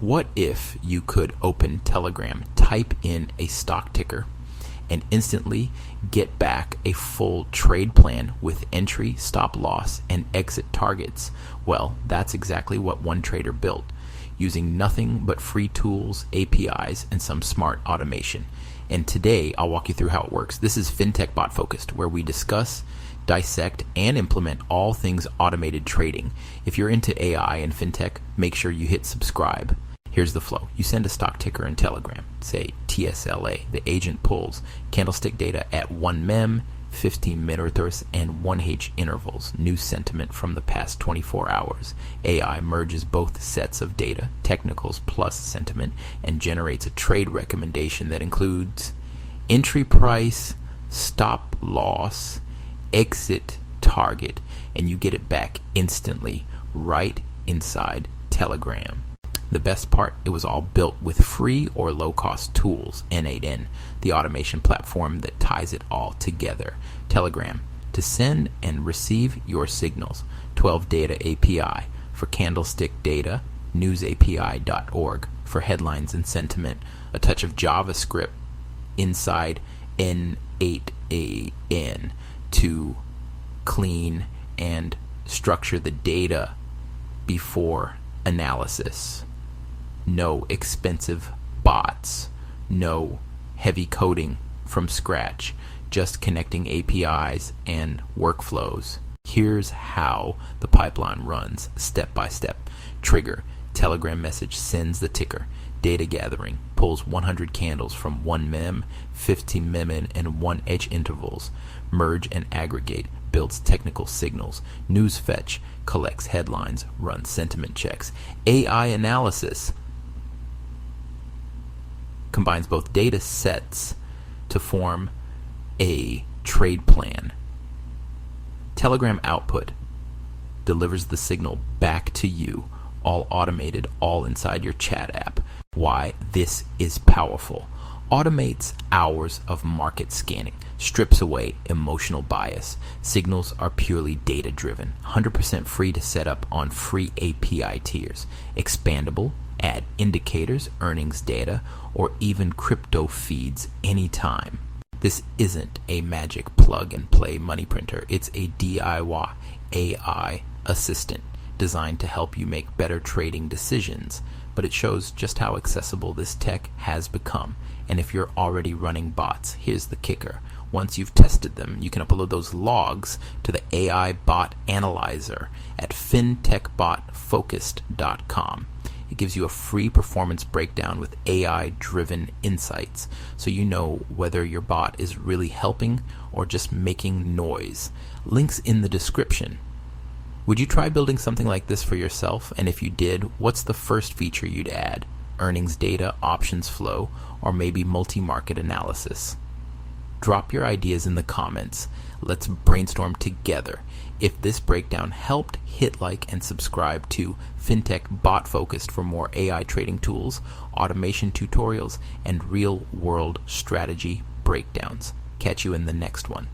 What if you could open Telegram, type in a stock ticker, and instantly get back a full trade plan with entry, stop loss, and exit targets? Well, that's exactly what one trader built, using nothing but free tools, APIs, and some smart automation. And today, I'll walk you through how it works. This is Fintech Bot Focused, where we discuss, dissect, and implement all things automated trading. If you're into AI and Fintech, make sure you hit subscribe. Here's the flow. You send a stock ticker in Telegram, say TSLA. The agent pulls candlestick data at 1 mem, 15 minute orths, and 1H intervals. New sentiment from the past 24 hours. AI merges both sets of data, technicals plus sentiment, and generates a trade recommendation that includes entry price, stop loss, exit target, and you get it back instantly right inside Telegram. The best part, it was all built with free or low-cost tools, N8N, the automation platform that ties it all together. Telegram, to send and receive your signals. 12 Data API for candlestick data, newsapi.org for headlines and sentiment. A touch of JavaScript inside N8AN to clean and structure the data before analysis. No expensive bots, no heavy coding from scratch, just connecting APIs and workflows. Here's how the pipeline runs step by step. Trigger, Telegram message sends the ticker. Data gathering, pulls 100 candles from 1 mem, 15 mem, and 1H intervals. Merge and aggregate, builds technical signals. News fetch, collects headlines, runs sentiment checks. AI analysis, combines both data sets to form a trade plan. Telegram output delivers the signal back to you, all automated, all inside your chat app. Why this is powerful. Automates hours of market scanning, strips away emotional bias. Signals are purely data driven, 100% free to set up on free API tiers. Expandable, add indicators, earnings data, or even crypto feeds anytime. This isn't a magic plug and play money printer. It's a DIY AI assistant designed to help you make better trading decisions. But it shows just how accessible this tech has become. And if you're already running bots, here's the kicker. Once you've tested them, you can upload those logs to the AI bot analyzer at fintechbotfocused.com. It gives you a free performance breakdown with AI-driven insights, so you know whether your bot is really helping or just making noise. Links in the description. Would you try building something like this for yourself? And if you did, what's the first feature you'd add? Earnings data, options flow, or maybe multi-market analysis? Drop your ideas in the comments. Let's brainstorm together. If this breakdown helped, hit like and subscribe to Fintech Bot Focused for more AI trading tools, automation tutorials, and real-world strategy breakdowns. Catch you in the next one.